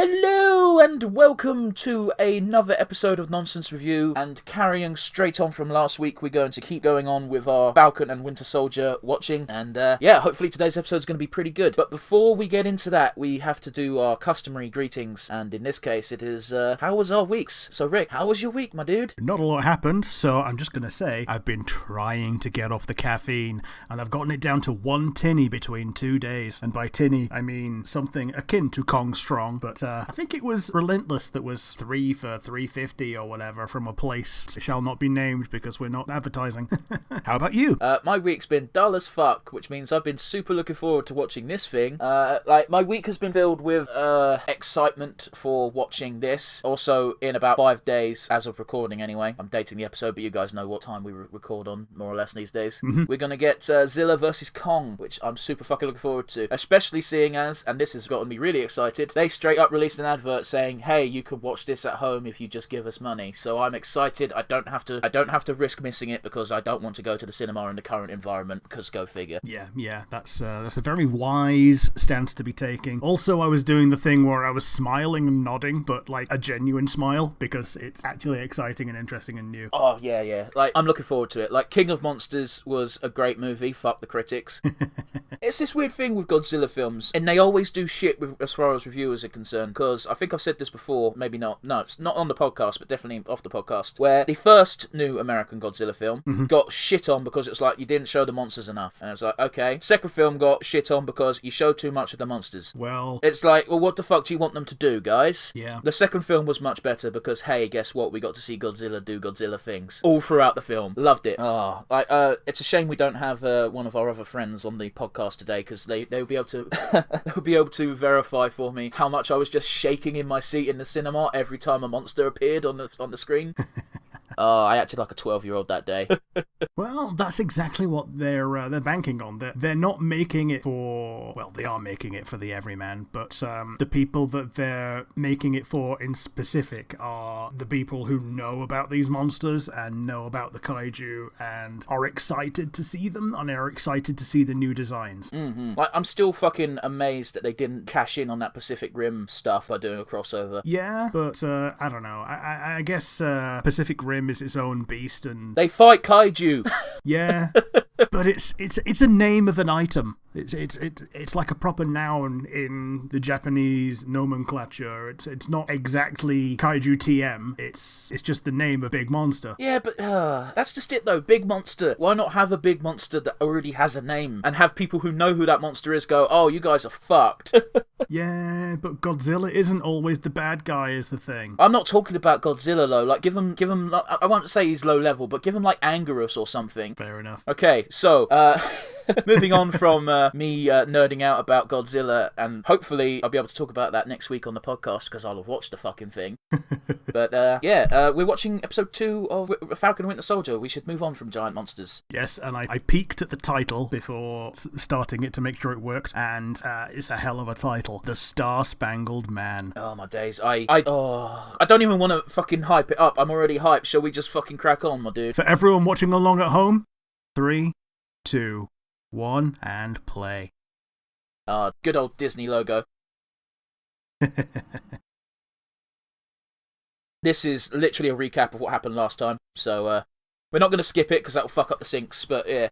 Hello and welcome to another episode of Nonsense Review, and carrying straight on from last week, we're going to keep going on with our Falcon and Winter Soldier watching, and hopefully today's episode is going to be pretty good. But before we get into that, we have to do our customary greetings, and in this case it is, how was our weeks? So Rick, how was your week, my dude? Not a lot happened, so I'm just going to say I've been trying to get off the caffeine, and I've gotten it down to 1 tinny between 2 days, and by tinny I mean something akin to Kong Strong, but I think it was Relentless that was 3 for $3.50 or whatever from a place. It shall not be named because we're not advertising. How about you? My week's been dull as fuck, which means I've been super looking forward to watching this thing. My week has been filled with excitement for watching this. Also, in about 5 days, as of recording anyway, I'm dating the episode, but you guys know what time we record on, more or less, these days. Mm-hmm. We're gonna get Zilla versus Kong, which I'm super fucking looking forward to. Especially seeing as, and this has gotten me really excited, they straight up released an advert saying, hey, you can watch this at home if you just give us money. So I'm excited. I don't have to risk missing it because I don't want to go to the cinema in the current environment, because go figure. Yeah, that's a very wise stance to be taking. Also, I was doing the thing where I was smiling and nodding, but like a genuine smile, because it's actually exciting and interesting and new. Oh, yeah. Like, I'm looking forward to it. Like, King of Monsters was a great movie. Fuck the critics. It's this weird thing with Godzilla films, and they always do shit with, as far as reviewers are concerned, because I think I've said this before, maybe not. No, it's not on the podcast, but definitely off the podcast, where the first new American Godzilla film got shit on because it's like, you didn't show the monsters enough. And it's like, okay. Second film got shit on because you showed too much of the monsters. Well, it's like, well, what the fuck do you want them to do, guys? Yeah. The second film was much better because, hey, guess what? We got to see Godzilla do Godzilla things all throughout the film. Loved it. It's a shame we don't have one of our other friends on the podcast today, because they'll be able to they'll be able to verify for me how much I was just shaking in my seat in the cinema every time a monster appeared on the screen. I acted like a 12-year-old that day. Well, that's exactly what they're banking on. They're not making it for... Well, they are making it for the everyman, but the people that they're making it for in specific are the people who know about these monsters and know about the kaiju and are excited to see them and are excited to see the new designs. Mm-hmm. Like, I'm still fucking amazed that they didn't cash in on that Pacific Rim stuff by doing a crossover. Yeah, but I don't know. I guess Pacific Rim is its own beast, and they fight kaiju. Yeah, but it's a name of an item. It's like a proper noun in the Japanese nomenclature. It's not exactly kaiju TM. It's just the name of big monster. Yeah, but that's just it though. Big monster. Why not have a big monster that already has a name and have people who know who that monster is go, oh, you guys are fucked. Yeah, but Godzilla isn't always the bad guy, is the thing. I'm not talking about Godzilla though. Like, give him. I won't say he's low level, but give him like Anguirus or something. Fair enough. Okay, so moving on from me nerding out about Godzilla, and hopefully I'll be able to talk about that next week on the podcast because I'll have watched the fucking thing. But we're watching episode 2 of Falcon and Winter Soldier. We should move on from giant monsters. Yes, and I peeked at the title before starting it to make sure it worked, and it's a hell of a title. The Star-Spangled Man. Oh, my days. I don't even want to fucking hype it up. I'm already hyped. Shall we just fucking crack on, my dude? For everyone watching along at home, 3, 2, 1, and play. Good old Disney logo. This is literally a recap of what happened last time, so we're not going to skip it because that'll fuck up the syncs, but yeah.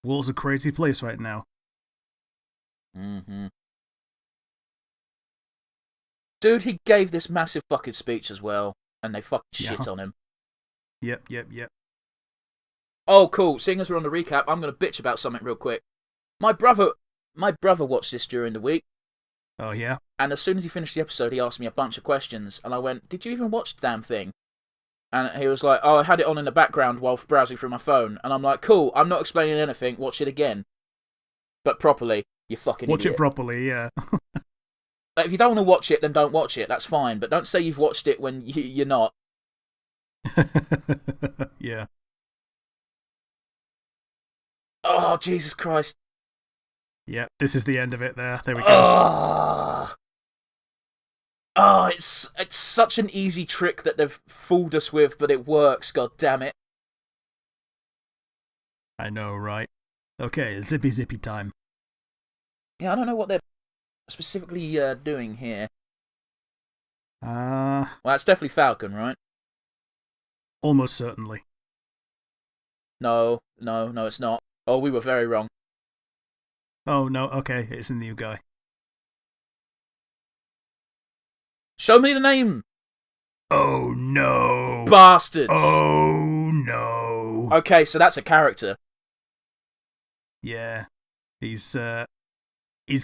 World's a crazy place right now. Mm-hmm. Dude, he gave this massive fucking speech as well, and they fucking shit on him. Yep. Oh, cool. Seeing as we're on the recap, I'm going to bitch about something real quick. My brother watched this during the week. Oh, yeah? And as soon as he finished the episode, he asked me a bunch of questions, and I went, did you even watch the damn thing? And he was like, oh, I had it on in the background while browsing through my phone. And I'm like, cool, I'm not explaining anything, watch it again. But properly, you fucking watch idiot. It properly, yeah. Like, if you don't want to watch it, then don't watch it, that's fine. But don't say you've watched it when you're not. Yeah. Oh, Jesus Christ. Yeah, this is the end of it there. There we go. It's such an easy trick that they've fooled us with, but it works, god damn it. I know, right? Okay, zippy time. Yeah, I don't know what they're specifically doing here? Uh, Well, it's definitely Falcon, right? Almost certainly. No, it's not. Oh, we were very wrong. Oh, no, okay, it's a new guy. Show me the name! Oh, no! Bastards! Oh, no! Okay, so that's a character. Yeah. He's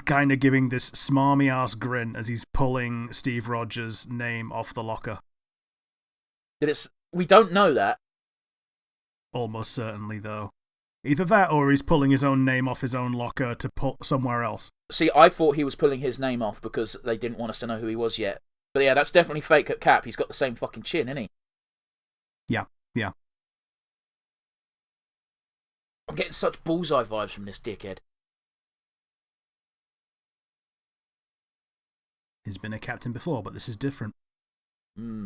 kind of giving this smarmy-ass grin as he's pulling Steve Rogers' name off the locker. We don't know that. Almost certainly, though. Either that or he's pulling his own name off his own locker to put somewhere else. See, I thought he was pulling his name off because they didn't want us to know who he was yet. But yeah, that's definitely fake at Cap. He's got the same fucking chin, isn't he? Yeah. I'm getting such bullseye vibes from this dickhead. He's been a captain before, but this is different. Hmm.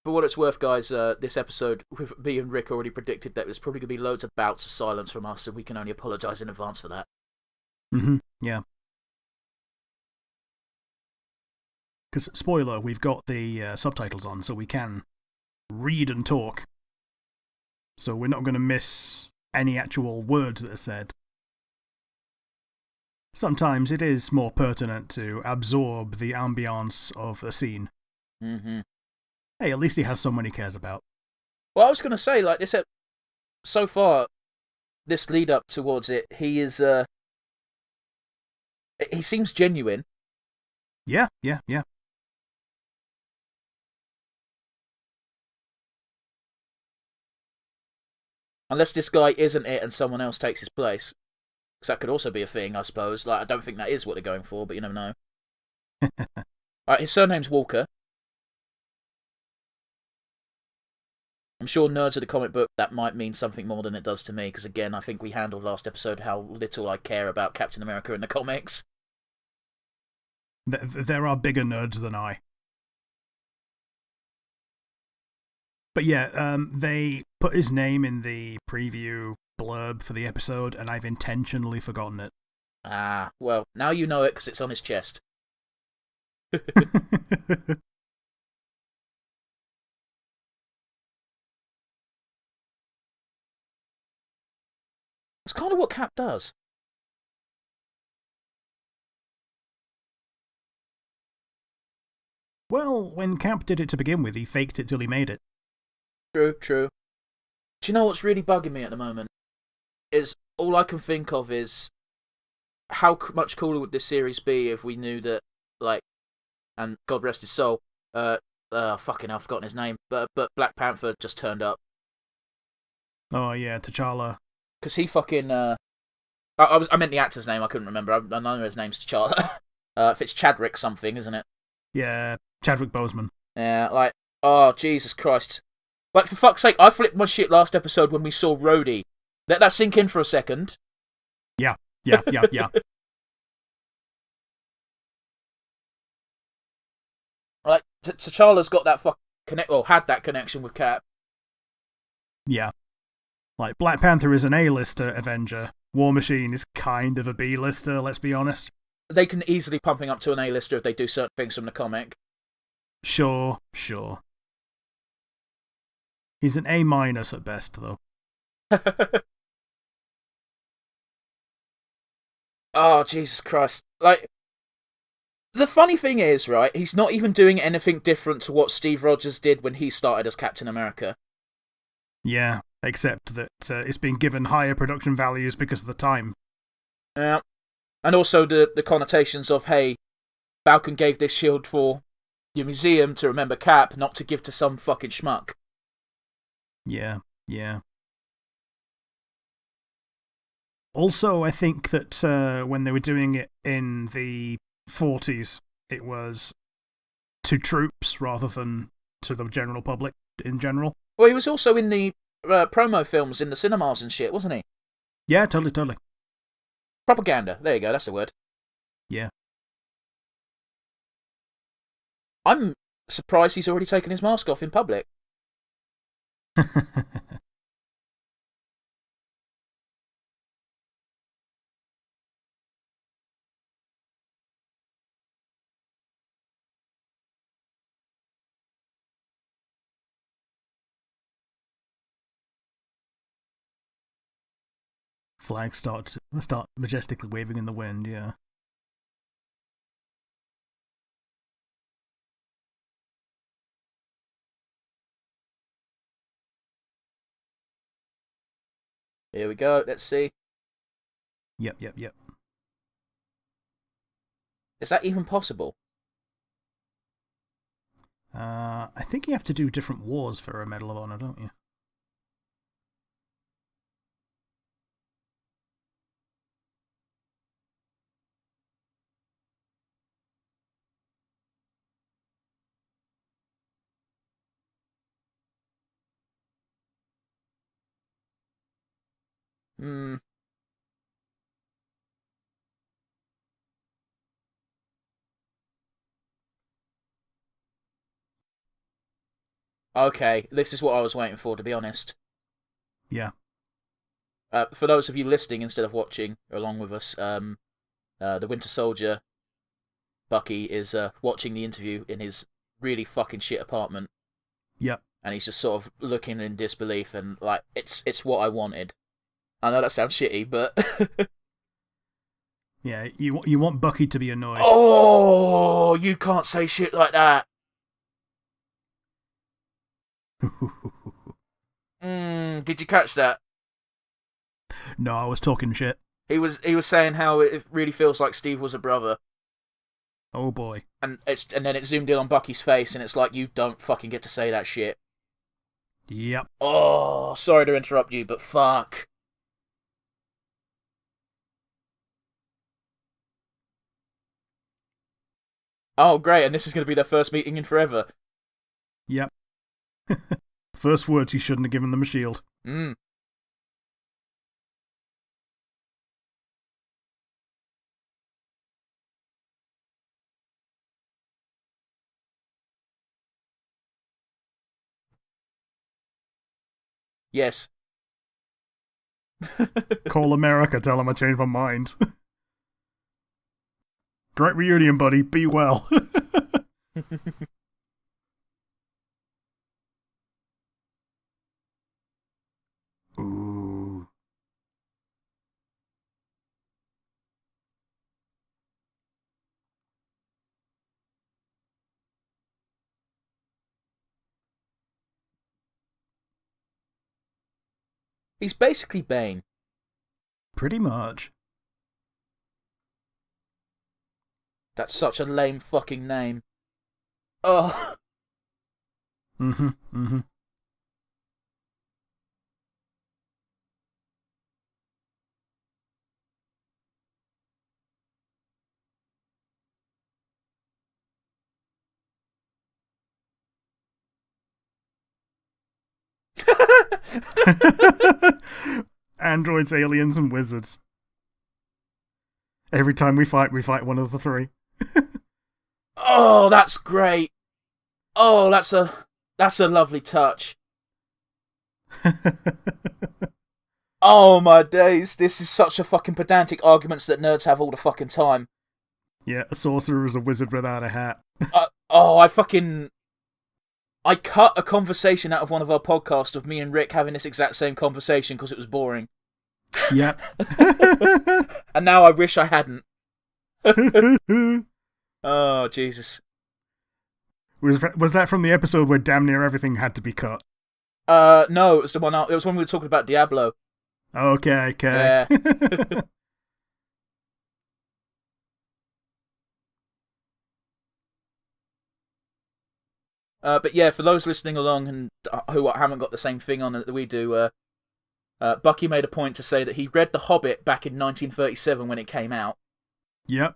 For what it's worth, guys, this episode, with me and Rick already predicted that there's probably going to be loads of bouts of silence from us, and we can only apologise in advance for that. Yeah. Because, spoiler, we've got the subtitles on, so we can read and talk. So we're not going to miss any actual words that are said. Sometimes it is more pertinent to absorb the ambience of a scene. Mm-hmm. Hey, at least he has someone he cares about. Well, I was going to say, like, so far, this lead up towards it, he seems genuine. Yeah. Unless this guy isn't it and someone else takes his place. Because that could also be a thing, I suppose. Like, I don't think that is what they're going for, but you never know. His surname's Walker. I'm sure nerds of the comic book, that might mean something more than it does to me, because again, I think we handled last episode how little I care about Captain America in the comics. There are bigger nerds than I. But yeah, they put his name in the preview blurb for the episode, and I've intentionally forgotten it. Ah, well, now you know it because it's on his chest. It's kind of what Cap does. Well, when Cap did it to begin with, he faked it till he made it. True. Do you know what's really bugging me at the moment? Is all I can think of is how much cooler would this series be if we knew that, like, and God rest his soul, fucking hell, I've forgotten his name, but Black Panther just turned up. Oh yeah, T'Challa. Because he fucking, I meant the actor's name, I couldn't remember, I know his name's T'Challa. If it's Chadwick something, isn't it? Yeah, Chadwick Boseman. Yeah, like, oh, Jesus Christ. Like, for fuck's sake, I flipped my shit last episode when we saw Rhodey. Let that sink in for a second. Yeah. Like, T'Challa's got that had that connection with Cap. Yeah. Like, Black Panther is an A-lister Avenger. War Machine is kind of a B-lister, let's be honest. They can easily pump him up to an A-lister if they do certain things from the comic. Sure. He's an A- at best, though. Oh, Jesus Christ. Like, the funny thing is, right, he's not even doing anything different to what Steve Rogers did when he started as Captain America. Yeah, except that it's been given higher production values because of the time. Yeah. And also the connotations of, hey, Falcon gave this shield for your museum to remember Cap, not to give to some fucking schmuck. Yeah. Also, I think that when they were doing it in the 40s, it was to troops rather than to the general public in general. Well, he was also in the promo films in the cinemas and shit, wasn't he? Yeah, totally. Propaganda. There you go, that's the word. Yeah. I'm surprised he's already taken his mask off in public. Flags start majestically waving in the wind, yeah. Here we go. Let's see. Yep. Is that even possible? I think you have to do different wars for a Medal of Honor, don't you? Hmm. Okay, this is what I was waiting for, to be honest. Yeah. For those of you listening instead of watching along with us, the Winter Soldier, Bucky, is watching the interview in his really fucking shit apartment. Yep. And he's just sort of looking in disbelief, and like, it's what I wanted. I know that sounds shitty, but... Yeah, you want Bucky to be annoyed. Oh, you can't say shit like that. Did you catch that? No, I was talking shit. He was saying how it really feels like Steve was a brother. Oh boy. And then it zoomed in on Bucky's face, and it's like, you don't fucking get to say that shit. Yep. Oh, sorry to interrupt you, but fuck. Oh, great, and this is going to be their first meeting in forever. Yep. First words, he shouldn't have given them a shield. Yes. Call America, tell them I changed my mind. Great reunion, buddy. Be well. Ooh. He's basically Bane. Pretty much. That's such a lame fucking name. Oh. Mm-hmm. Androids, aliens, and wizards. Every time we fight one of the three. Oh, that's great. Oh, that's a lovely touch. Oh my days, this is such a fucking pedantic arguments that nerds have all the fucking time. Yeah, a sorcerer is a wizard without a hat. I cut a conversation out of one of our podcasts of me and Rick having this exact same conversation because it was boring. Yep. And now I wish I hadn't. Oh, Jesus. Was that from the episode where damn near everything had to be cut? No, it was it was when we were talking about Diablo. Okay. Yeah. But yeah, for those listening along and who haven't got the same thing on that we do, Bucky made a point to say that he read The Hobbit back in 1937 when it came out. Yep.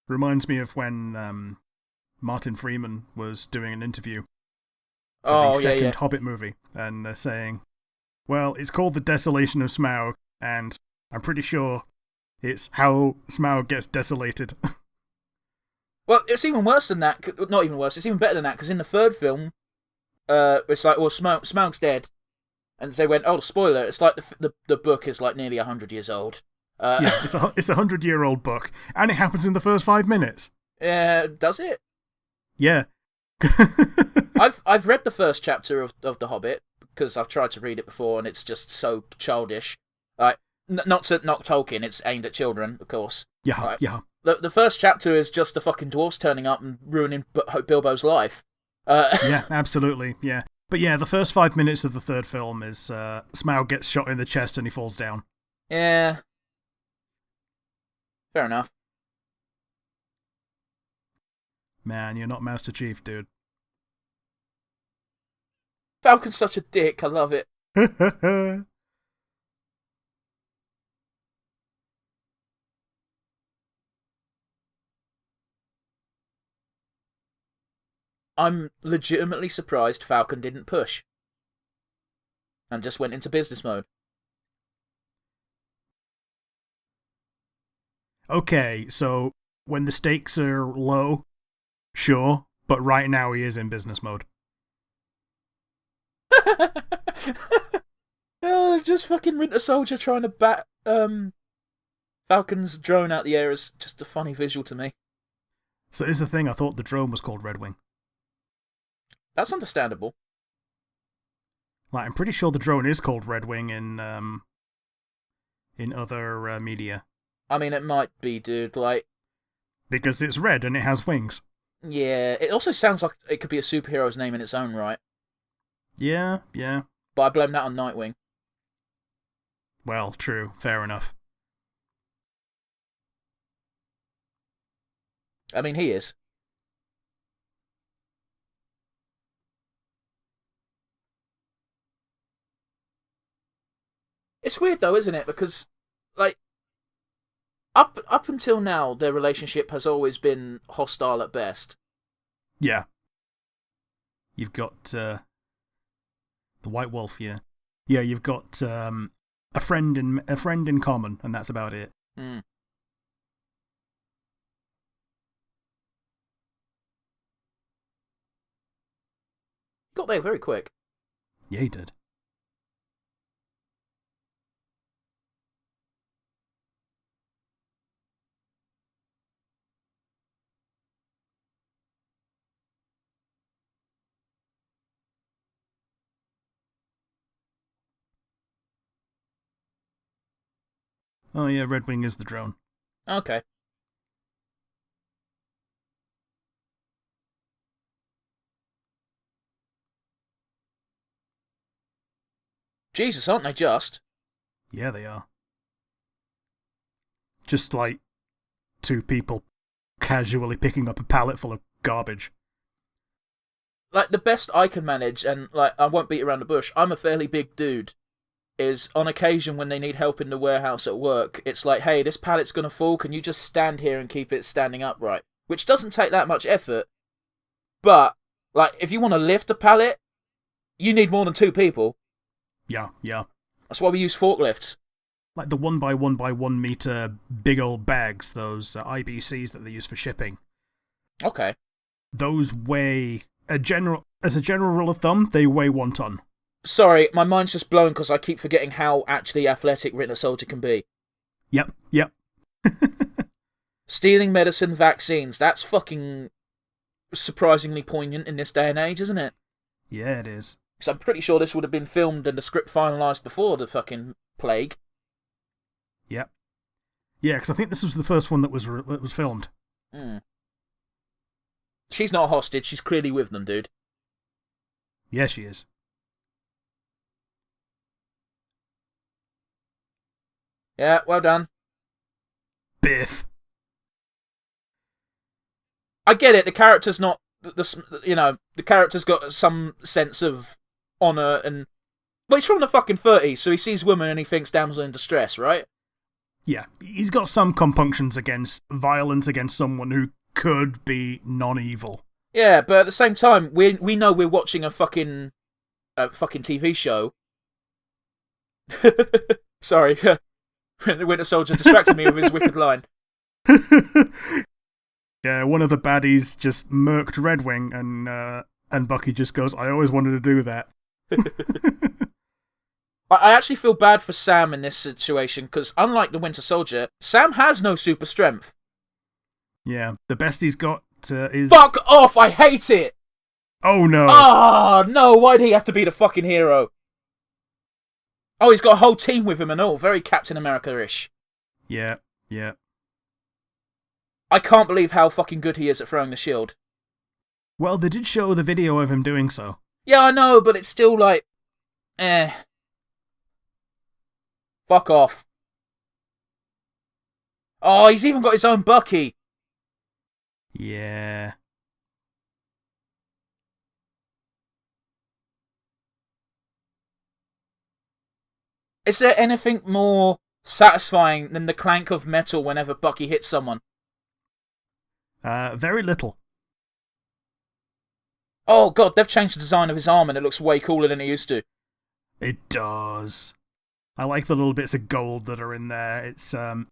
Reminds me of when Martin Freeman was doing an interview for the second Hobbit movie, and they're saying, well, it's called The Desolation of Smaug, and I'm pretty sure it's how Smaug gets desolated. Well, it's even worse than that. Not even worse, it's even better than that, because in the third film, it's like, well, Smaug's dead. And they went, oh, spoiler, it's like the book is like nearly 100 years old. Yeah, it's a 100-year-old book, and it happens in the first 5 minutes. Does it? Yeah. I've read the first chapter of The Hobbit, because I've tried to read it before and it's just so childish. Like, not to knock Tolkien, it's aimed at children, of course. Yeah, right? yeah. The first chapter is just the fucking dwarves turning up and ruining Bilbo's life. Yeah, absolutely, yeah. But yeah, the first 5 minutes of the third film is Smaug gets shot in the chest and he falls down. Yeah. Fair enough. Man, you're not Master Chief, dude. Falcon's such a dick, I love it. I'm legitimately surprised Falcon didn't push. And just went into business mode. Okay, so when the stakes are low, sure, but right now he is in business mode. Oh, just fucking Winter Soldier trying to bat Falcon's drone out the air is just a funny visual to me. So here's the thing, I thought the drone was called Red Wing. That's understandable. Like, I'm pretty sure the drone is called Red Wing in other media. I mean, it might be, dude, like... Because it's red and it has wings. Yeah, it also sounds like it could be a superhero's name in its own right. Yeah, yeah. But I blame that on Nightwing. Well, true, fair enough. I mean, he is. It's weird though, isn't it? Because, like, up until now, their relationship has always been hostile at best. Yeah. You've got the White Wolf, yeah. Yeah, you've got a friend in common, and that's about it. Mm. Got there very quick. Yeah, he did. Oh yeah, Red Wing is the drone. Okay. Jesus, aren't they just? Yeah, they are. Just like two people casually picking up a pallet full of garbage. Like, the best I can manage, and, like, I won't beat around the bush, I'm a fairly big dude, is on occasion when they need help in the warehouse at work, it's like, hey, this pallet's gonna fall, can you just stand here and keep it standing upright? Which doesn't take that much effort, but, like, if you want to lift a pallet, you need more than two people. Yeah, yeah. That's why we use forklifts. Like the 1 by 1 meter big old bags, those IBCs that they use for shipping. Okay. Those weigh, as a general rule of thumb, they weigh 1 ton. Sorry, my mind's just blown because I keep forgetting how actually athletic Winter Soldier can be. Yep, yep. Stealing medicine, vaccines, that's fucking surprisingly poignant in this day and age, isn't it? Yeah, it is. Because I'm pretty sure this would have been filmed and the script finalised before the fucking plague. Yep. Yeah, because I think this was the first one that was filmed. Mm. She's not a hostage, she's clearly with them, dude. Yeah, she is. Yeah, well done. Biff. I get it, the character's not... the character's got some sense of honour and... Well, he's from the fucking 30s, so he sees women and he thinks damsel in distress, right? Yeah, he's got some compunctions against violence against someone who could be non-evil. Yeah, but at the same time, we know we're watching a fucking TV show. Sorry, the Winter Soldier distracted me with his wicked line. Yeah, one of the baddies just murked Red Wing, and Bucky just goes, I always wanted to do that. I actually feel bad for Sam in this situation, because unlike the Winter Soldier, Sam has no super strength. Yeah, the best he's got is... Fuck off! I hate it! Oh no! Ah, no, why'd he have to be the fucking hero? Oh, he's got a whole team with him and all. Very Captain America-ish. Yeah, yeah. I can't believe how fucking good he is at throwing the shield. Well, they did show the video of him doing so. Yeah, I know, but it's still like... Fuck off. Oh, he's even got his own Bucky. Yeah. Is there anything more satisfying than the clank of metal whenever Bucky hits someone? Very little. Oh god, they've changed the design of his arm and it looks way cooler than it used to. It does. I like the little bits of gold that are in there. It's, The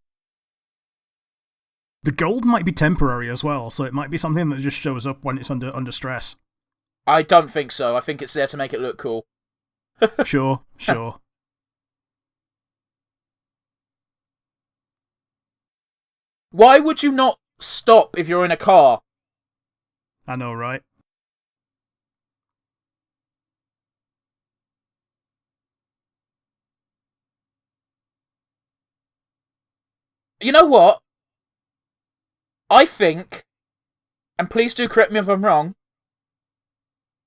gold might be temporary as well, so it might be something that just shows up when it's under stress. I don't think so. I think it's there to make it look cool. Sure. Why would you not stop if you're in a car? I know, right? You know what? I think, and please do correct me if I'm wrong,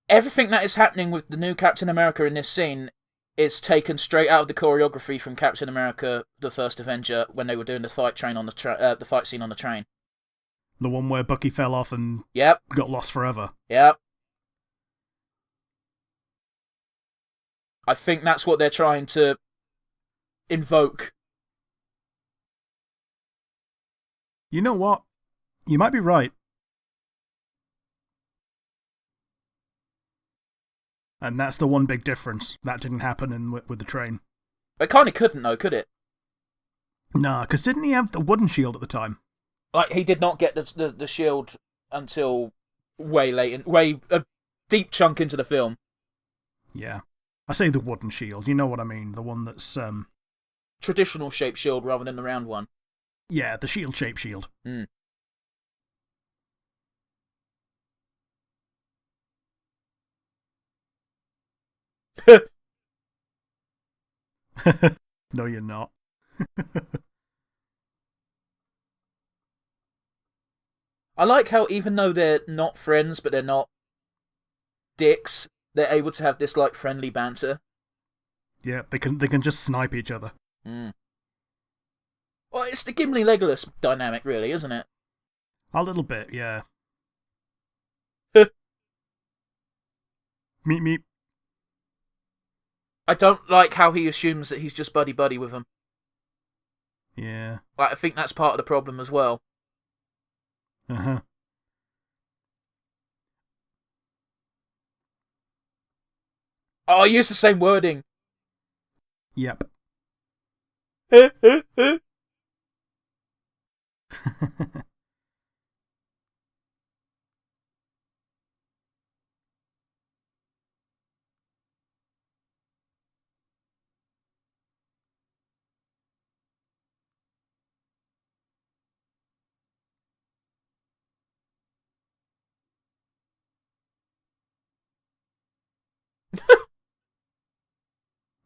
everything that is happening with the new Captain America in this scene is taken straight out of the choreography from Captain America: The First Avenger when they were doing the fight scene on the train. The one where Bucky fell off and Yep. got lost forever. Yep. I think that's what they're trying to invoke. You know what? You might be right. And that's the one big difference. That didn't happen with the train. It kind of couldn't, though, could it? Nah, because didn't he have the wooden shield at the time? Like, he did not get the shield until way late, a deep chunk into the film. Yeah. I say the wooden shield, you know what I mean. The one that's, Traditional shaped shield rather than the round one. Yeah, the shield-shaped shield. Mm. No, you're not. I like how even though they're not friends, but they're not dicks, they're able to have this like friendly banter. Yeah, they can just snipe each other. Mm. Well, it's the Gimli Legolas dynamic, really, isn't it? A little bit, yeah. Meep. I don't like how he assumes that he's just buddy-buddy with them. Yeah. Like, I think that's part of the problem as well. Uh-huh. Oh, I use the same wording. Yep.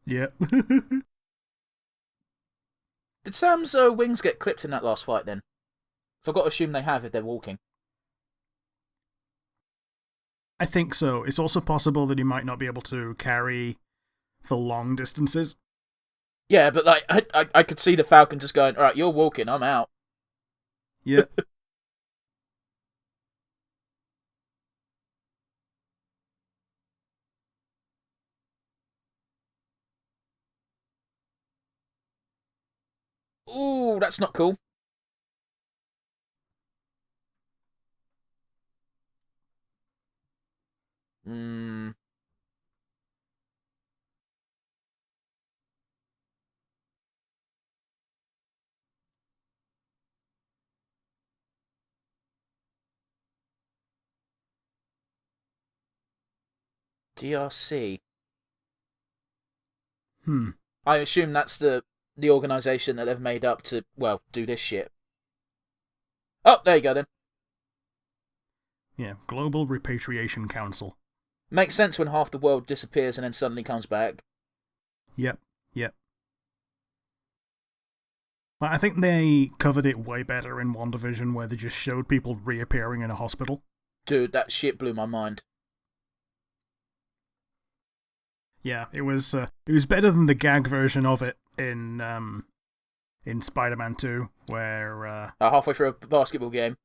Yep. Did Sam's wings get clipped in that last fight then? So I've got to assume they have if they're walking. I think so. It's also possible that he might not be able to carry for long distances. Yeah, but like I could see the Falcon just going, alright, you're walking, I'm out. Yeah. Ooh, that's not cool. Hmm. DRC. I assume that's the organisation that they've made up to, well, do this shit. Oh, there you go then. Yeah, Global Repatriation Council. Makes sense when half the world disappears and then suddenly comes back. Yep. Like, I think they covered it way better in WandaVision, where they just showed people reappearing in a hospital. Dude, that shit blew my mind. Yeah, it was better than the gag version of it in Spider-Man 2, where Halfway through a basketball game.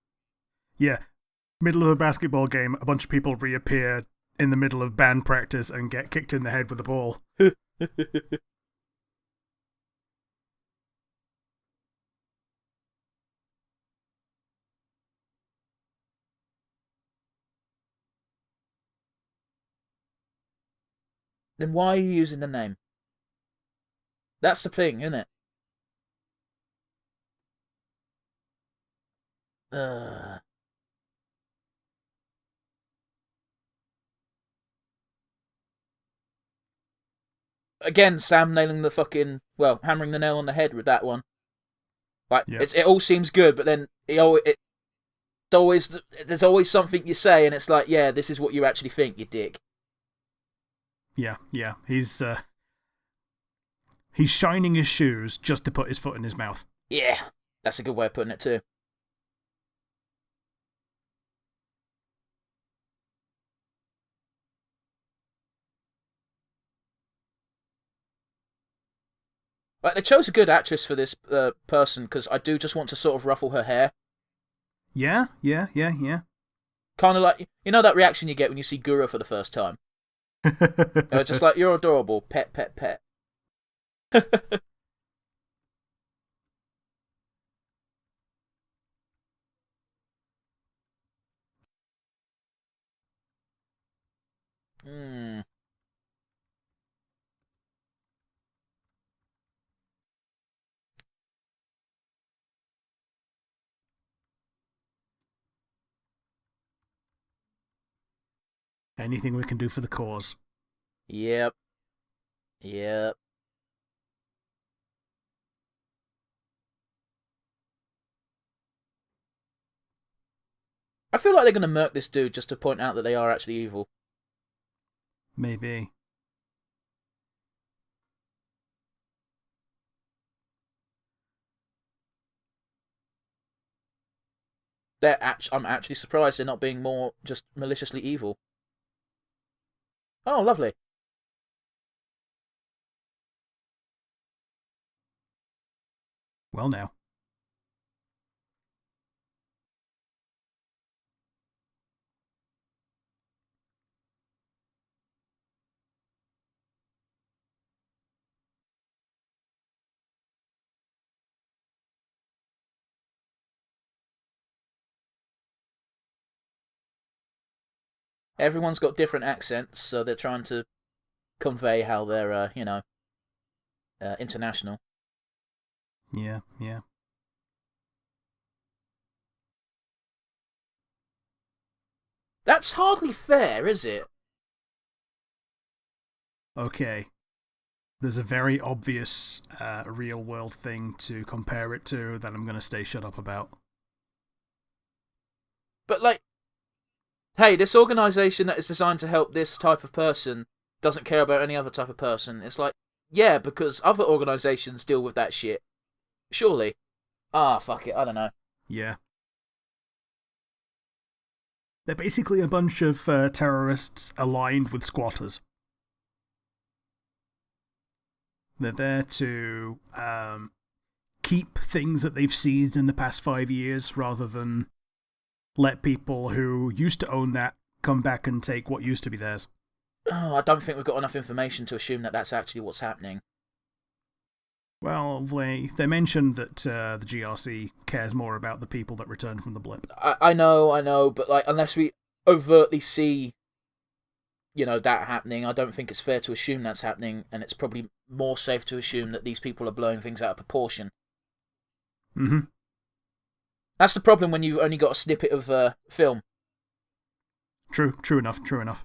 yeah, middle of a basketball game, a bunch of people reappear in the middle of band practice and get kicked in the head with a ball. Then why are you using the name? That's the thing, isn't it? Uh, Again, Sam nailing the fucking, well, hammering the nail on the head with that one. Like, Yeah. it all seems good, but then it's always, there's always something you say, and it's like, yeah, this is what you actually think, you dick. Yeah. He's shining his shoes just to put his foot in his mouth. Yeah, that's a good way of putting it too. Like, they chose a good actress for this person, because I do just want to sort of ruffle her hair. Yeah. Kind of like, you know that reaction you get when you see Gura for the first time? Just like, you're adorable, pet, pet, pet. Hmm. Anything we can do for the cause. Yep. I feel like they're going to murk this dude just to point out that they are actually evil. Maybe. I'm actually surprised they're not being more just maliciously evil. Oh, lovely. Well, now. Everyone's got different accents, so they're trying to convey how they're, international. Yeah. That's hardly fair, is it? Okay. There's a very obvious real world thing to compare it to that I'm going to stay shut up about. But, like, hey, this organisation that is designed to help this type of person doesn't care about any other type of person. It's like, yeah, because other organisations deal with that shit. Surely. Fuck it, I don't know. Yeah. They're basically a bunch of terrorists aligned with squatters. They're there to keep things that they've seized in the past 5 years rather than let people who used to own that come back and take what used to be theirs. Oh, I don't think we've got enough information to assume that that's actually what's happening. Well, they mentioned that the GRC cares more about the people that returned from the blip. I know, but like, unless we overtly see, that happening, I don't think it's fair to assume that's happening, and it's probably more safe to assume that these people are blowing things out of proportion. Mm-hmm. That's the problem when you've only got a snippet of film. True enough.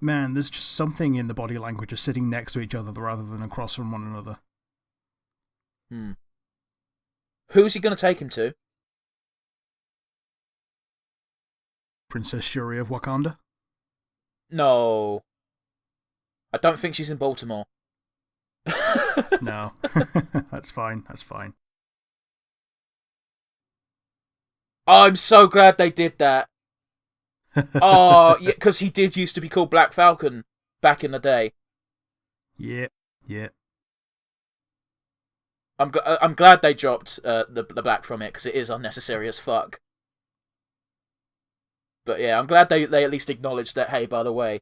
Man, there's just something in the body language of sitting next to each other rather than across from one another. Who's he going to take him to? Princess Shuri of Wakanda? No. I don't think she's in Baltimore. No. That's fine. That's fine. I'm so glad they did that. Oh, yeah, because he did used to be called Black Falcon back in the day. Yeah. Yeah. I'm glad they dropped the black from it because it is unnecessary as fuck. But yeah, I'm glad they at least acknowledged that. Hey, by the way.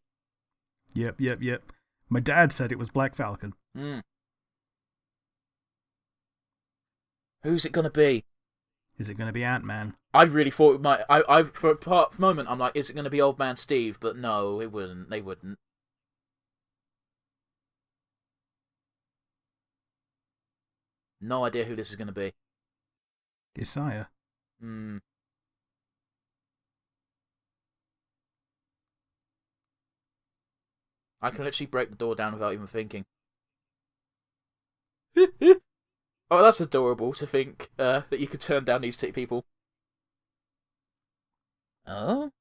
Yep. Yep. Yep. My dad said it was Black Falcon. Who's it gonna be? Is it going to be Ant-Man? I really thought it might. I for a moment I'm like, is it gonna be Old Man Steve? But no, it wouldn't. They wouldn't. No idea who this is gonna be. Isaiah. Hmm. I can literally break the door down without even thinking. Oh, that's adorable to think that you could turn down these two people. Oh?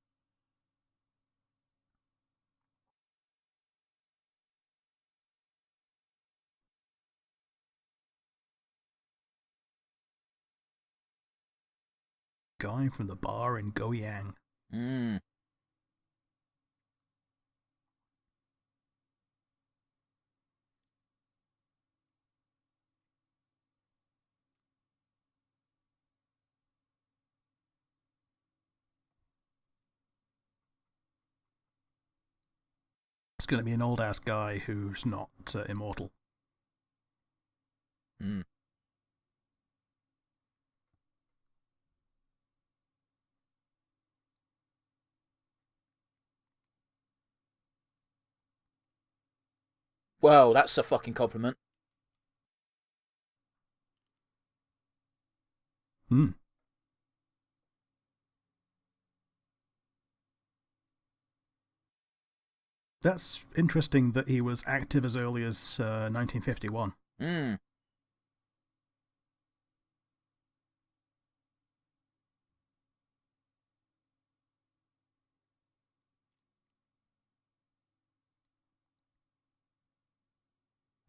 Guy from the bar in Goyang. Hmm. It's going to be an old ass guy who's not immortal. Hmm. Well, that's a fucking compliment. Hmm. That's interesting that he was active as early as 1951. Hmm.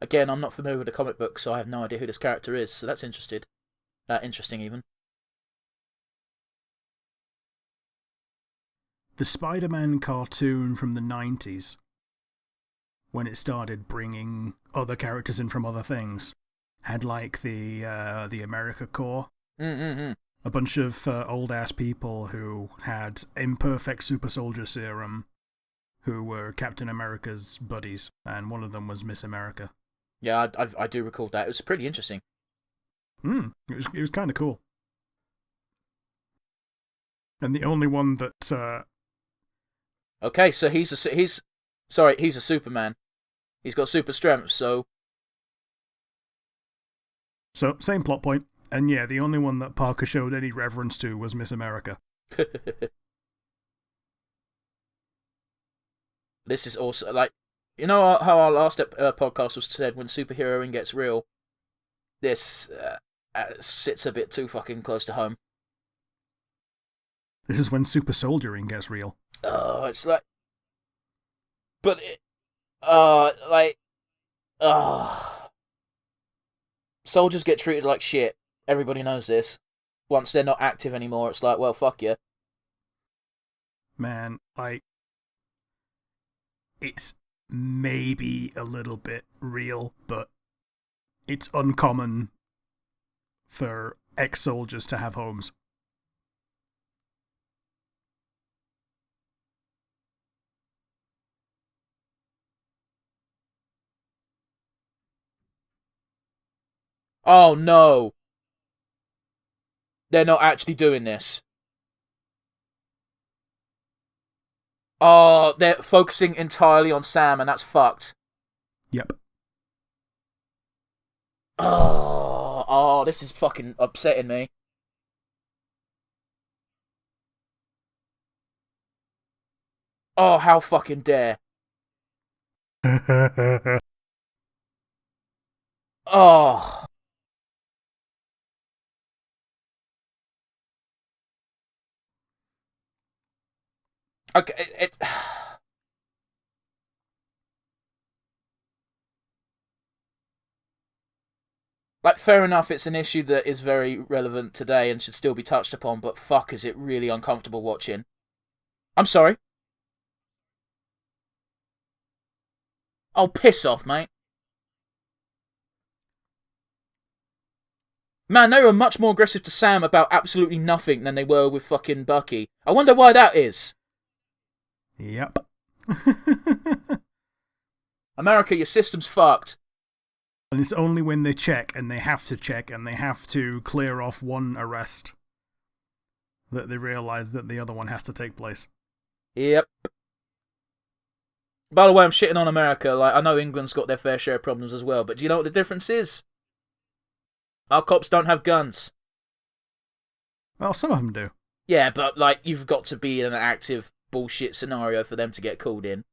Again, I'm not familiar with the comic book, so I have no idea who this character is. So that's interesting. Interesting, even. The Spider-Man cartoon from the 90s, when it started bringing other characters in from other things, had like the America Corps. Mm-hmm. A bunch of old-ass people who had imperfect super soldier serum, who were Captain America's buddies, and one of them was Miss America. Yeah, I do recall that. It was pretty interesting. It was kind of cool. And the only one that Okay, so he's a Superman. He's got super strength, so same plot point. And yeah, the only one that Parker showed any reverence to was Miss America. this is also like, you know how our last podcast was said, when superheroing gets real. This sits a bit too fucking close to home. This is when super soldiering gets real. Oh, it's like, but soldiers get treated like shit. Everybody knows this. Once they're not active anymore, it's like, well, fuck you. Man, it's maybe a little bit real, but it's uncommon for ex-soldiers to have homes. Oh no, they're not actually doing this. Oh, they're focusing entirely on Sam, and that's fucked. Yep. Oh, this is fucking upsetting me. Oh, how fucking dare. Oh. Okay, Like, fair enough, it's an issue that is very relevant today and should still be touched upon, but fuck, is it really uncomfortable watching. I'm sorry. Oh, piss off, mate. Man, they were much more aggressive to Sam about absolutely nothing than they were with fucking Bucky. I wonder why that is. Yep. America, your system's fucked. And it's only when they check, and they have to clear off one arrest, that they realise that the other one has to take place. Yep. By the way, I'm shitting on America. Like, I know England's got their fair share of problems as well, but do you know what the difference is? Our cops don't have guns. Well, some of them do. Yeah, but, like, you've got to be in an active bullshit scenario for them to get called in.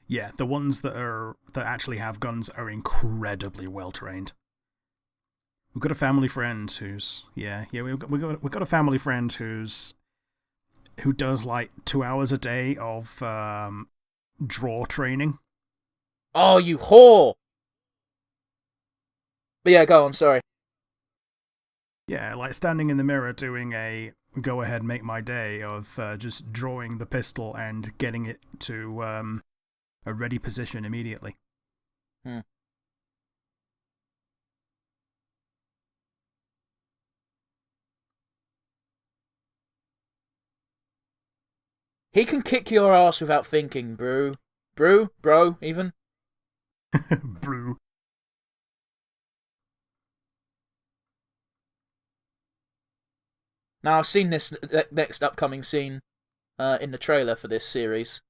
Yeah, the ones that actually have guns are incredibly well trained. We've got a family friend who's we've got a family friend who does like 2 hours a day of draw training. Oh, you whore! But yeah, go on, sorry. Yeah, like standing in the mirror doing a go ahead, make my day of just drawing the pistol and getting it to a ready position immediately. He can kick your ass without thinking, bro. Bro, even. Brew. Now, I've seen this next upcoming scene in the trailer for this series.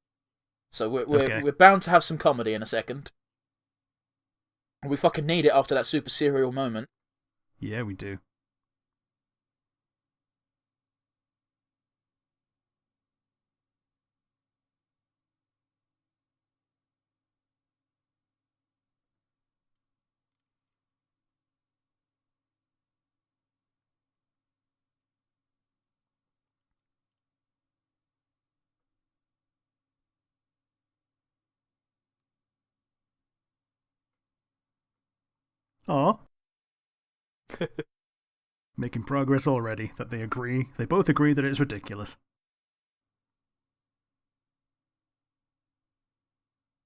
So we're bound to have some comedy in a second. We fucking need it after that super serial moment. Yeah, we do. Aw. Making progress already, that they both agree that it's ridiculous.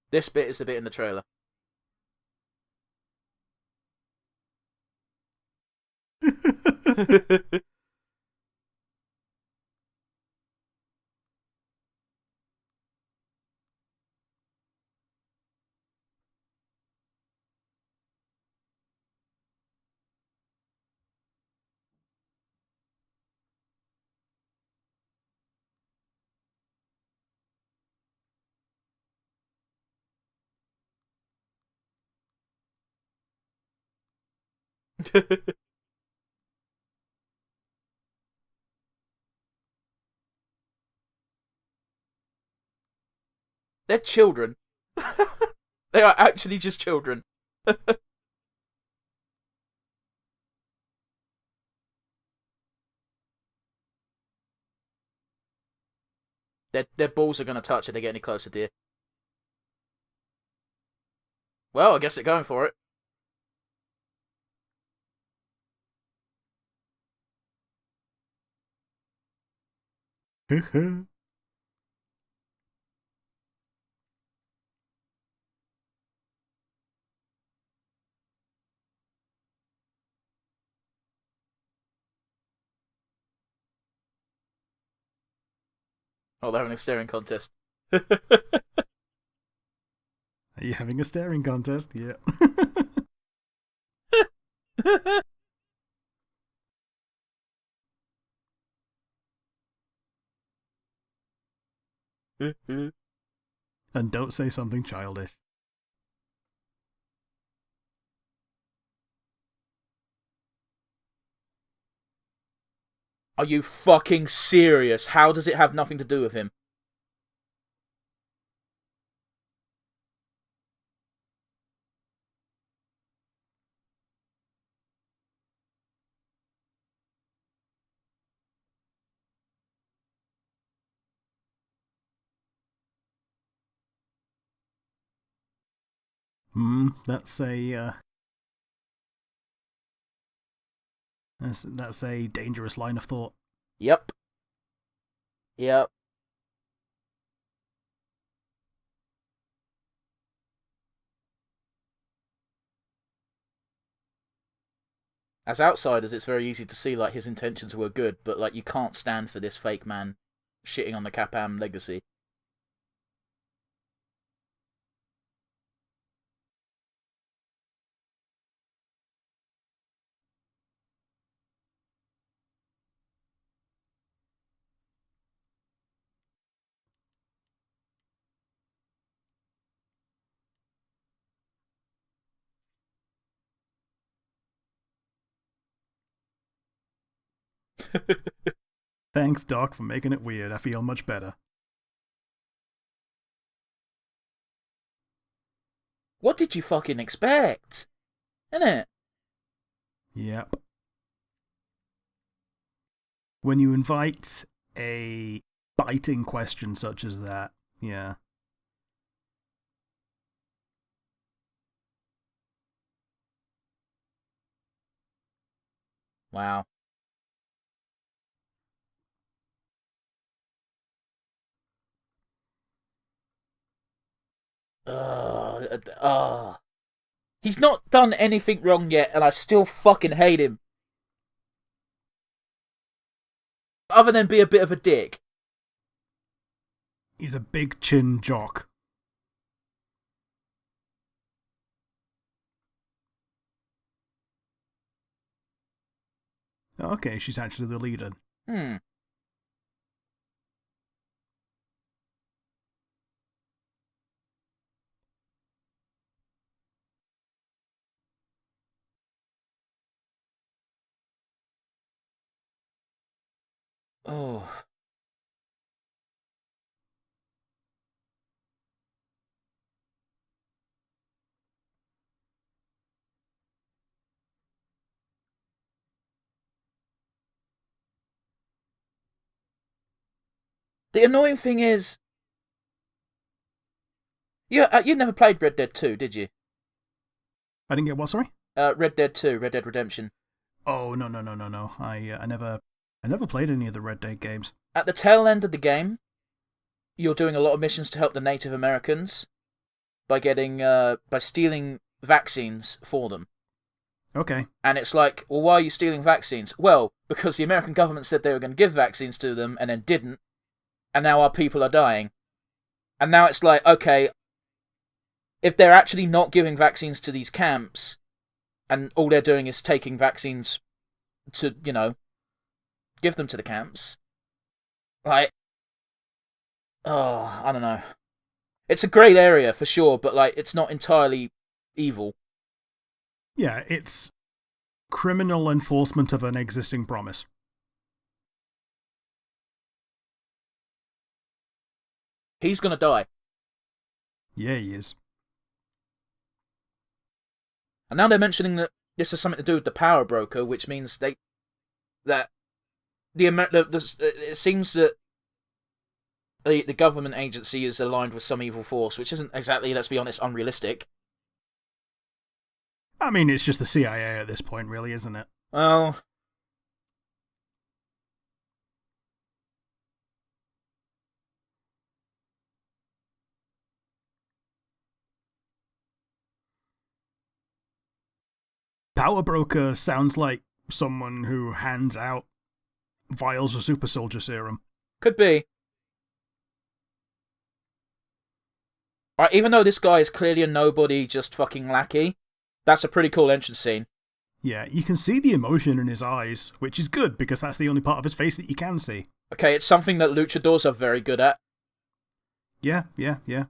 This bit is the bit in the trailer. They're children. They are actually just children. Their balls are going to touch if they get any closer, dear. Well, I guess they're going for Oh, they're having a staring contest. are you having a staring contest? Yeah. And don't say something childish. Are you fucking serious? How does it have nothing to do with him? That's a That's a dangerous line of thought. Yep. Yep. As outsiders, it's very easy to see like his intentions were good, but like you can't stand for this fake man shitting on the Capam legacy. Thanks, Doc, for making it weird. I feel much better. What did you fucking expect? Innit? Yep. When you invite a biting question such as that, yeah. Wow. He's not done anything wrong yet, and I still fucking hate him. Other than be a bit of a dick. He's a big chin jock. Okay, she's actually the leader. Oh. The annoying thing is, you never played Red Dead 2, did you? I didn't get what, sorry? Red Dead 2, Red Dead Redemption. Oh, no. I never played any of the Red Dead games. At the tail end of the game, you're doing a lot of missions to help the Native Americans by stealing vaccines for them. Okay. And it's like, well, why are you stealing vaccines? Well, because the American government said they were going to give vaccines to them and then didn't, and now our people are dying. And now it's like, okay, if they're actually not giving vaccines to these camps, and all they're doing is taking vaccines to, give them to the camps, like, I don't know. It's a great area for sure, but like, it's not entirely evil. Yeah, it's criminal enforcement of an existing promise. He's gonna die. Yeah, he is. And now they're mentioning that this has something to do with the power broker, which means it seems that the government agency is aligned with some evil force, which isn't exactly, let's be honest, unrealistic. I mean, it's just the CIA at this point, really, isn't it? Well, Power broker sounds like someone who hands out vials of super soldier serum. could be. Right, even though this guy is clearly a nobody, just fucking lackey, that's a pretty cool entrance scene. Yeah, you can see the emotion in his eyes, which is good because that's the only part of his face that you can see. Okay, it's something that luchadors are very good at. Yeah. Well,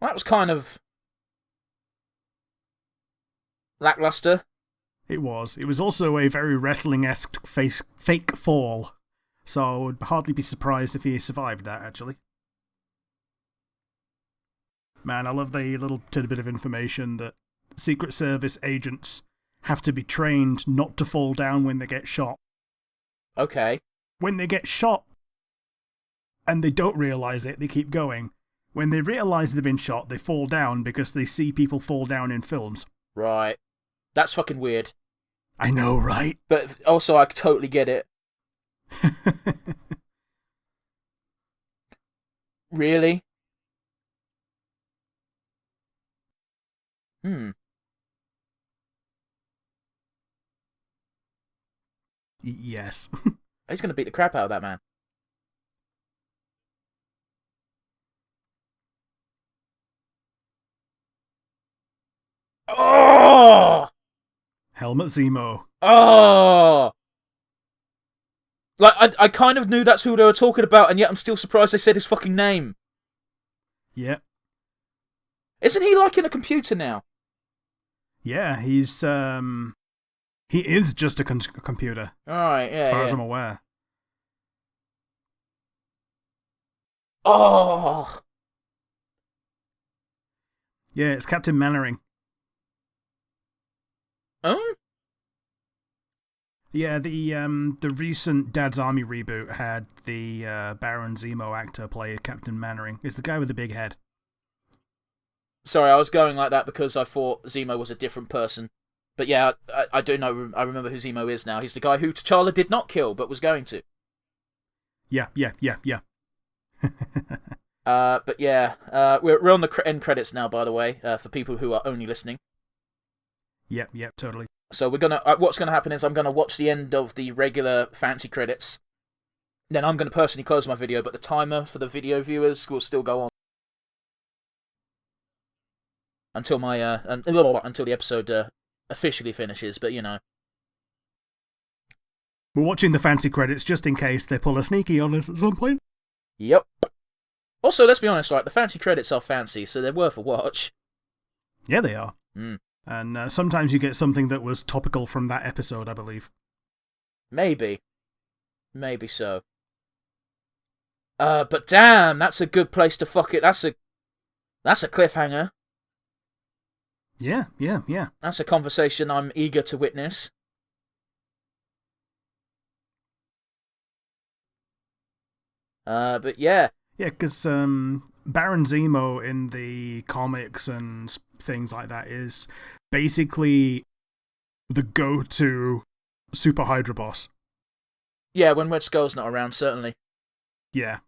that was kind of lackluster. It was. It was also a very wrestling-esque fake fall, so I would hardly be surprised if he survived that, actually. Man, I love the little tidbit of information that Secret Service agents have to be trained not to fall down when they get shot. Okay. When they get shot and they don't realise it, they keep going. When they realise they've been shot, they fall down because they see people fall down in films. Right. That's fucking weird. I know, right? But also, I totally get it. Really? Yes. He's going to beat the crap out of that man. Oh! Helmut Zemo. Oh! Like, I kind of knew that's who they were talking about, and yet I'm still surprised they said his fucking name. Yeah. Isn't he like in a computer now? Yeah, he is just a computer. Alright, yeah, as far as I'm aware. Oh! Yeah, it's Captain Mannering. Oh? Yeah, the recent Dad's Army reboot had the Baron Zemo actor play Captain Mannering. It's the guy with the big head. Sorry, I was going like that because I thought Zemo was a different person. But yeah, I do know. I remember who Zemo is now. He's the guy who T'Challa did not kill, but was going to. Yeah. But yeah, we're on the end credits now, by the way, for people who are only listening. Yep, totally. So we're gonna. What's gonna happen is I'm gonna watch the end of the regular fancy credits. Then I'm gonna personally close my video, but the timer for the video viewers will still go on until my until the episode officially finishes. But you know, we're watching the fancy credits just in case they pull a sneaky on us at some point. Yep. Also, let's be honest, like the fancy credits are fancy, so they're worth a watch. Yeah, they are. Mm. And sometimes you get something that was topical from that episode, I believe. Maybe so. But damn, that's a good place to fuck it. That's a cliffhanger. Yeah. That's a conversation I'm eager to witness. But yeah. Yeah, because Baron Zemo in the comics and things like that is basically the go-to Super Hydra boss. Yeah, when Red Skull's not around, certainly. Yeah.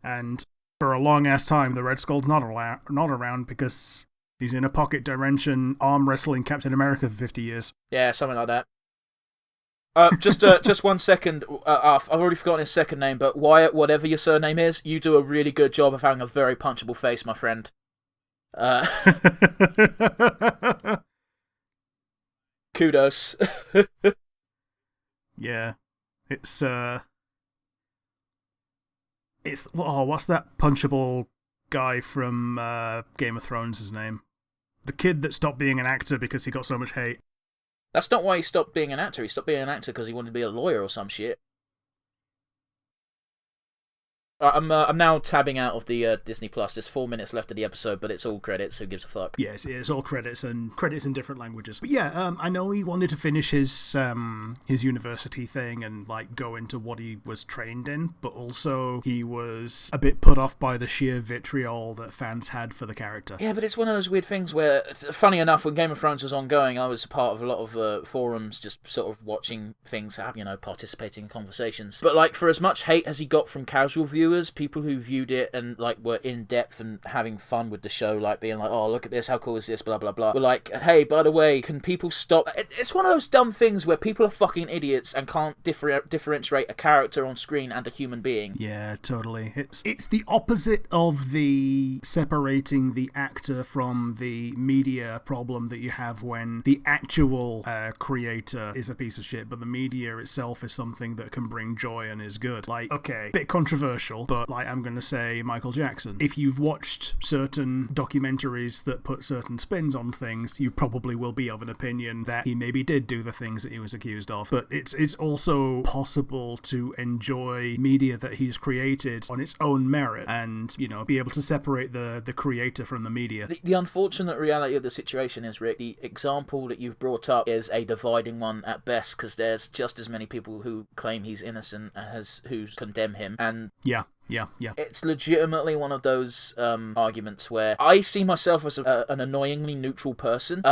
And for a long-ass time, the Red Skull's not around because he's in a pocket dimension arm wrestling Captain America for 50 years. Yeah, something like that. Just 1 second. I've already forgotten his second name, but Wyatt, whatever your surname is, you do a really good job of having a very punchable face, my friend. Kudos. Yeah, it's what's that punchable guy from Game of Thrones? His name, the kid that stopped being an actor because he got so much hate. That's not why he stopped being an actor. He stopped being an actor because he wanted to be a lawyer or some shit. I'm now tabbing out of the Disney Plus. There's 4 minutes left of the episode, but it's all credits. Who gives a fuck? Yes, it's all credits in different languages. But yeah, I know he wanted to finish his university thing and like go into what he was trained in, but also he was a bit put off by the sheer vitriol that fans had for the character. Yeah, but it's one of those weird things where, funny enough, when Game of Thrones was ongoing, I was part of a lot of forums, just sort of watching things, participating in conversations. But like, for as much hate as he got from casual viewers, people who viewed it and like were in depth and having fun with the show, like being like, oh, look at this, how cool is this, blah blah blah, were like, hey, by the way, can people stop? It's one of those dumb things where people are fucking idiots and can't differentiate a character on screen and a human being. Yeah, totally. It's the opposite of the separating the actor from the media problem that you have when the actual creator is a piece of shit, but the media itself is something that can bring joy and is good. Like, okay, bit controversial, but like, I'm gonna say Michael Jackson. If you've watched certain documentaries that put certain spins on things, you probably will be of an opinion that he maybe did do the things that he was accused of. But it's also possible to enjoy media that he's created on its own merit and, be able to separate the creator from the media. The unfortunate reality of the situation is, Rick, the example that you've brought up is a dividing one at best, because there's just as many people who claim he's innocent as who condemn him. And yeah. Yeah. It's legitimately one of those arguments where I see myself as an annoyingly neutral person,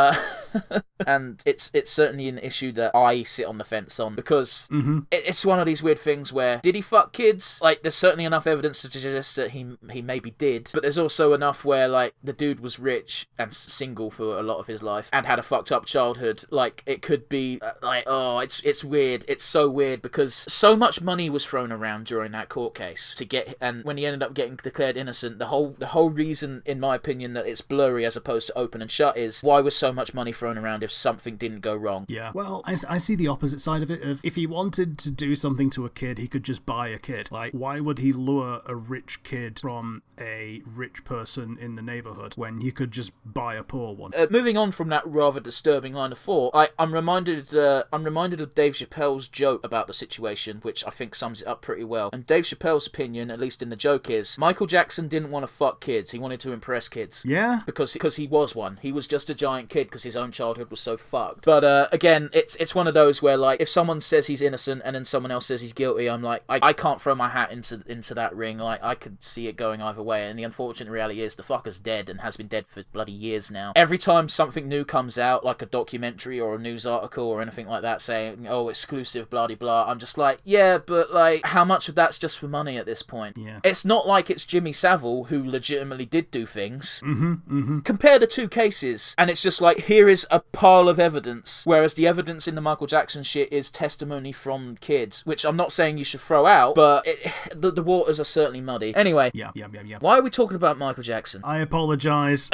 and it's certainly an issue that I sit on the fence on, because it's one of these weird things where, did he fuck kids? Like, there's certainly enough evidence to suggest that he maybe did, but there's also enough where, like, the dude was rich and single for a lot of his life and had a fucked up childhood. Like, it could be it's weird. It's so weird because so much money was thrown around during that court case and when he ended up getting declared innocent, the whole reason, in my opinion, that it's blurry as opposed to open and shut is, why was so much money thrown around if something didn't go wrong? Yeah. Well, I see the opposite side of it. If he wanted to do something to a kid, he could just buy a kid. Like, why would he lure a rich kid from a rich person in the neighborhood when he could just buy a poor one? Moving on from that rather disturbing line of thought, I'm reminded of Dave Chappelle's joke about the situation, which I think sums it up pretty well. And Dave Chappelle's opinion, at least in the joke, is Michael Jackson didn't want to fuck kids. He wanted to impress kids. Yeah. Because he was one. He was just a giant kid because his own childhood was so fucked. But again, it's one of those where, like, if someone says he's innocent and then someone else says he's guilty, I'm like, I can't throw my hat into that ring. Like, I could see it going either way. And the unfortunate reality is the fucker's dead and has been dead for bloody years now. Every time something new comes out, like a documentary or a news article or anything like that, saying, oh, exclusive, blah, blah, blah, I'm just like, yeah, but, like, how much of that's just for money at this point? Yeah. It's not like it's Jimmy Savile, who legitimately did do things. Compare the two cases, and it's just like, here is a pile of evidence, whereas the evidence in the Michael Jackson shit is testimony from kids, which I'm not saying you should throw out, but the waters are certainly muddy. Anyway, Yeah. why are we talking about Michael Jackson? I apologize.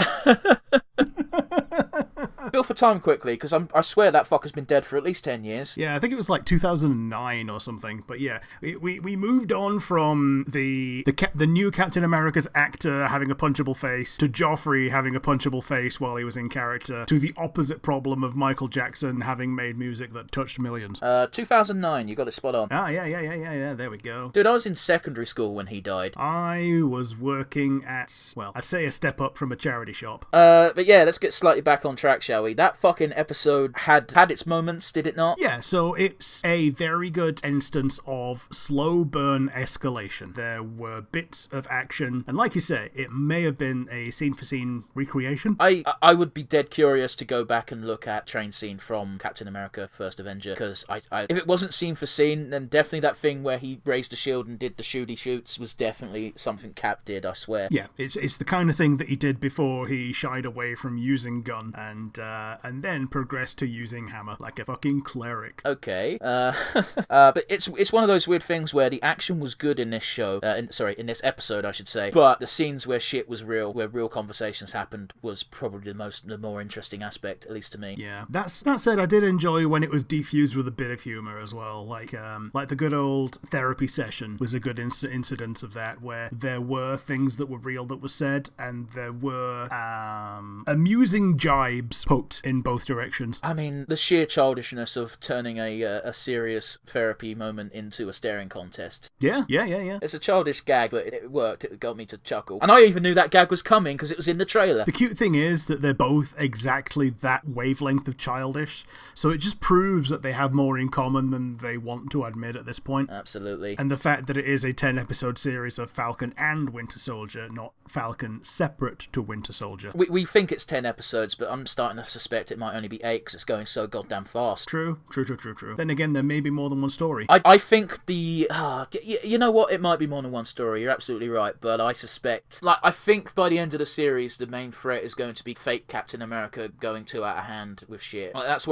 Bill for time quickly, because I swear that fucker's been dead for at least 10 years. Yeah, I think it was like 2009 or something. But yeah, we moved on from the new Captain America's actor having a punchable face to Joffrey having a punchable face while he was in character, to the opposite problem of Michael Jackson having made music that touched millions. 2009, you got it spot on. Yeah, there we go. Dude, I was in secondary school when he died. I was working at, well, I'd say a step up from a charity shop. But yeah, let's get slightly back on track, shall we? That fucking episode had its moments, did it not? Yeah, so it's a very good instance of slow burn escalation. There were bits of action, and like you say, it may have been a scene-for-scene recreation. I would be dead curious to go back and look at train scene from Captain America: First Avenger, because if it wasn't scene for scene, then definitely that thing where he raised the shield and did the shooty shoots was definitely something Cap did, I swear. Yeah, it's the kind of thing that he did before he shied away from using gun and then progressed to using hammer like a fucking cleric. Okay. But it's one of those weird things where the action was good in this show, in this episode, I should say, but the scenes where shit was real, where real conversations happened, was probably the more interesting aspect, at least to me. Yeah. That said, I did enjoy when it was defused with a bit of humor as well. Like the good old therapy session was a good incident of that, where there were things that were real that were said, and there were amusing jibes poked in both directions. I mean, the sheer childishness of turning a serious therapy moment into a staring contest. Yeah. It's a childish gag, but it worked. It got me to chuckle. And I even knew that gag was coming because it was in the trailer. The cute thing is that they're both exactly that wavelength of childish, so it just proves that they have more in common than they want to admit at this point. Absolutely. And the fact that it is a 10-episode series of Falcon and Winter Soldier, not Falcon separate to Winter Soldier. We think it's 10 episodes, but I'm starting to suspect it might only be 8 because it's going so goddamn fast. True. Then again, there may be more than one story. I think you know what? It might be more than one story. You're absolutely right, but I suspect, I think by the end of the series, the main threat is going to be fake Captain America going too out of hand with shit. That's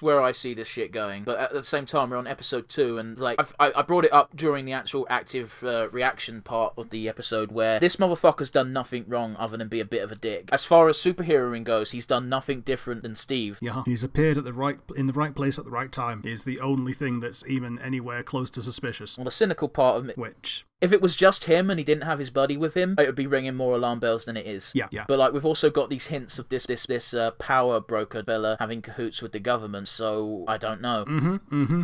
where I see this shit going. But at the same time, we're on episode 2, and I brought it up during the actual active reaction part of the episode, where this motherfucker's done nothing wrong other than be a bit of a dick. As far as superheroing goes, he's done nothing different than Steve. Yeah, he's appeared in the right place at the right time is the only thing that's even anywhere close to suspicious. Well, the cynical part of it, which, if it was just him and he didn't have his buddy with him, it would be ringing more alarm bells than it is. Yeah. But we've also got these hints of this power broker Bella having cahoots with the government, so I don't know.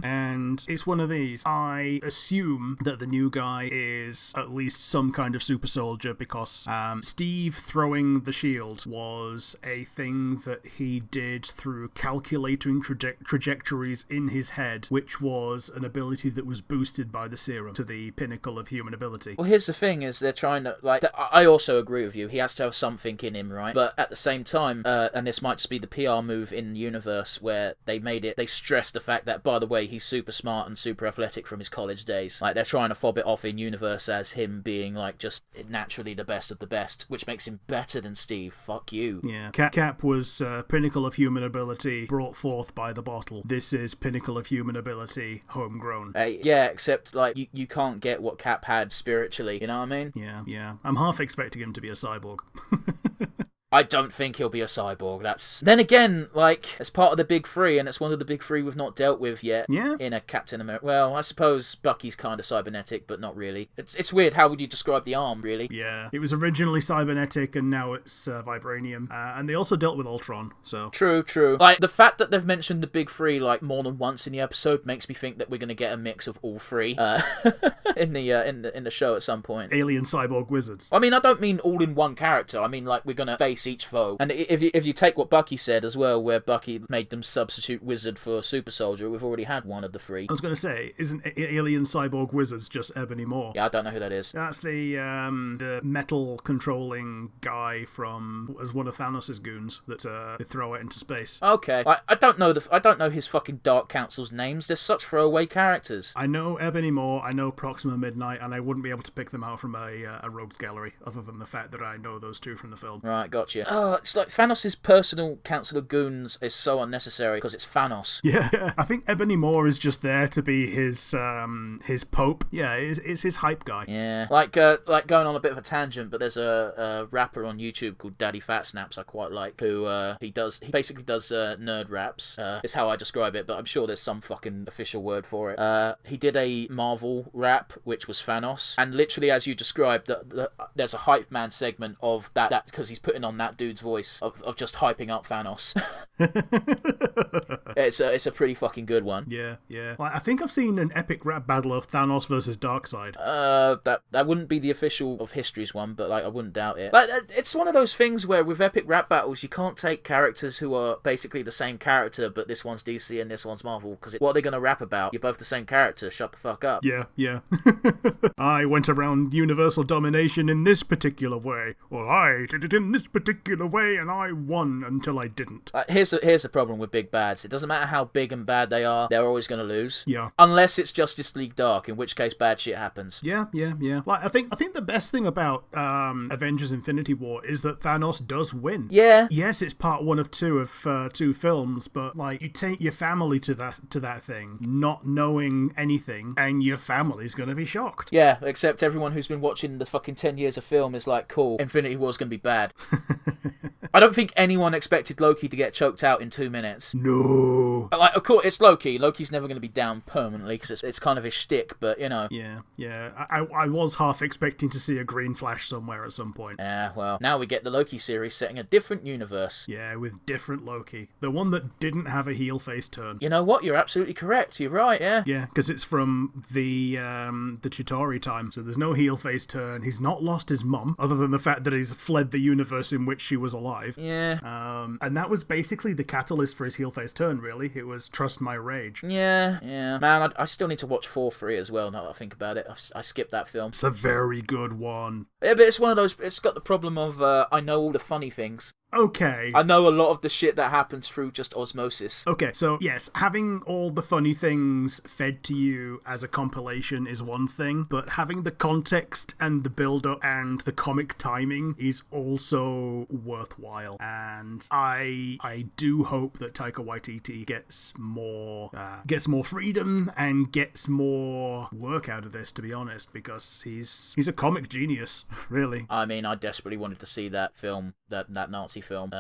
And it's one of these. I assume that the new guy is at least some kind of super soldier, because Steve throwing the shield was a thing that he did through calculating trajectories in his head, which was an ability that was boosted by the serum to the pinnacle of human superhuman ability. Well, here's the thing: is they're trying to I also agree with you. He has to have something in him, right? But at the same time, and this might just be the PR move in the universe where they stressed the fact that, by the way, he's super smart and super athletic from his college days. Like, they're trying to fob it off in universe as him being like just naturally the best of the best, which makes him better than Steve. Fuck you. Yeah, Cap was pinnacle of human ability brought forth by the bottle. This is pinnacle of human ability homegrown. Yeah, except like you can't get what Cap had spiritually. You know what I mean? Yeah. I'm half expecting him to be a cyborg. I don't think he'll be a cyborg. Then again, like, it's part of the big three, and it's one of the big three we've not dealt with yet. Yeah. In a Captain America. Well, I suppose Bucky's kind of cybernetic, but not really. It's weird. How would you describe the arm, really? Yeah. It was originally cybernetic, and now it's vibranium. And they also dealt with Ultron, so... True. Like, the fact that they've mentioned the big three, like, more than once in the episode makes me think that we're going to get a mix of all three in the show at some point. Alien cyborg wizards. I mean, I don't mean all in one character. I mean, like, we're going to face each foe. And if you take what Bucky said as well, where Bucky made them substitute wizard for super soldier, we've already had one of the three. I was going to say, isn't Alien cyborg wizards just Ebony Maw? Yeah, I don't know who that is. That's the metal controlling guy as one of Thanos' goons that they throw it into space. Okay, I don't know his fucking Dark Council's names. They're such throwaway characters. I know Ebony Maw, I know Proxima Midnight, and I wouldn't be able to pick them out from a rogues gallery, other than the fact that I know those two from the film. Right, gotcha. It's like Thanos' personal council of goons is so unnecessary because it's Thanos. Yeah, I think Ebony Maw is just there to be his pope. Yeah, it's his hype guy. Yeah, like going on a bit of a tangent, but there's a rapper on YouTube called Daddy Fat Snaps I quite like, who he basically does nerd raps. Is how I describe it, but I'm sure there's some fucking official word for it. He did a Marvel rap, which was Thanos, and literally as you described, there's a hype man segment of that because he's putting on that dude's voice of just hyping up Thanos. It's a pretty fucking good one. Yeah. Like, I think I've seen an epic rap battle of Thanos versus Darkseid. That wouldn't be the official of History's one, but like I wouldn't doubt it. Like, it's one of those things where with epic rap battles you can't take characters who are basically the same character, but this one's DC and this one's Marvel, because what are they going to rap about? You're both the same character. Shut the fuck up. Yeah. I went around universal domination in this particular way. Well, I did it in this particular way, and I won until I didn't. Here's the problem with big bads. It doesn't matter how big and bad they are, they're always going to lose. Yeah. Unless it's Justice League Dark, in which case bad shit happens. Yeah. Like, I think the best thing about Avengers Infinity War is that Thanos does win. Yeah. Yes, it's part 1 of 2 of 2 films, but like, you take your family to that thing, not knowing anything, and your family's going to be shocked. Yeah, except everyone who's been watching the fucking 10 years of film is like, cool, Infinity War's going to be bad. I don't think anyone expected Loki to get choked out in 2 minutes. No. Like, of course, it's Loki. Loki's never going to be down permanently because it's kind of his shtick, but, you know. Yeah. I was half expecting to see a green flash somewhere at some point. Yeah, well, now we get the Loki series setting a different universe. Yeah, with different Loki. The one that didn't have a heel face turn. You know what? You're absolutely correct. You're right, yeah. Yeah, because it's from the Chitauri time, so there's no heel face turn. He's not lost his mum, other than the fact that he's fled the universe in which she was alive. Yeah. And that was basically the catalyst for his heel face turn, really. It was trust my rage. Yeah. Man, I still need to watch 4-3 as well, now that I think about it. I skipped that film. It's a very good one. Yeah, but it's one of those, it's got the problem of, I know all the funny things. Okay. I know a lot of the shit that happens through just osmosis. Okay, so yes, having all the funny things fed to you as a compilation is one thing, but having the context and the build-up and the comic timing is also worthwhile. And I do hope that Taika Waititi gets more freedom and gets more work out of this, to be honest, because he's a comic genius, really. I mean, I desperately wanted to see that film, that Nazi film,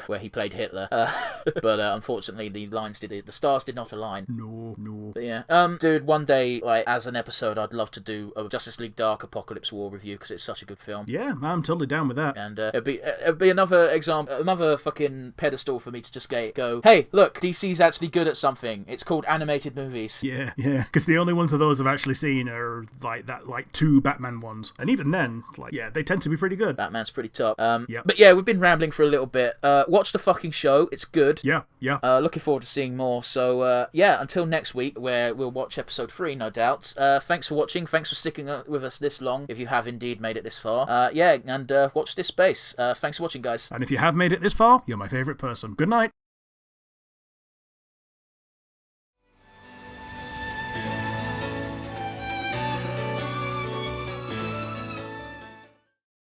where he played Hitler, but unfortunately the stars did not align. No. But yeah, dude, one day, like, as an episode, I'd love to do a Justice League Dark Apocalypse War review, because it's such a good film. Yeah, I'm totally down with that. And it'd be another example, another fucking pedestal for me to just go, hey, look, DC's actually good at something. It's called animated movies. Yeah, because the only ones of those I've actually seen are like 2 Batman ones, and even then, they tend to be pretty good. Batman's pretty top. Yep. But yeah, we've been rambling for a little bit. Watch the fucking show. It's good. Yeah. Looking forward to seeing more. So, until next week, where we'll watch episode 3, no doubt. Thanks for watching. Thanks for sticking with us this long, if you have indeed made it this far. And watch this space. Thanks for watching, guys. And if you have made it this far, you're my favourite person. Good night.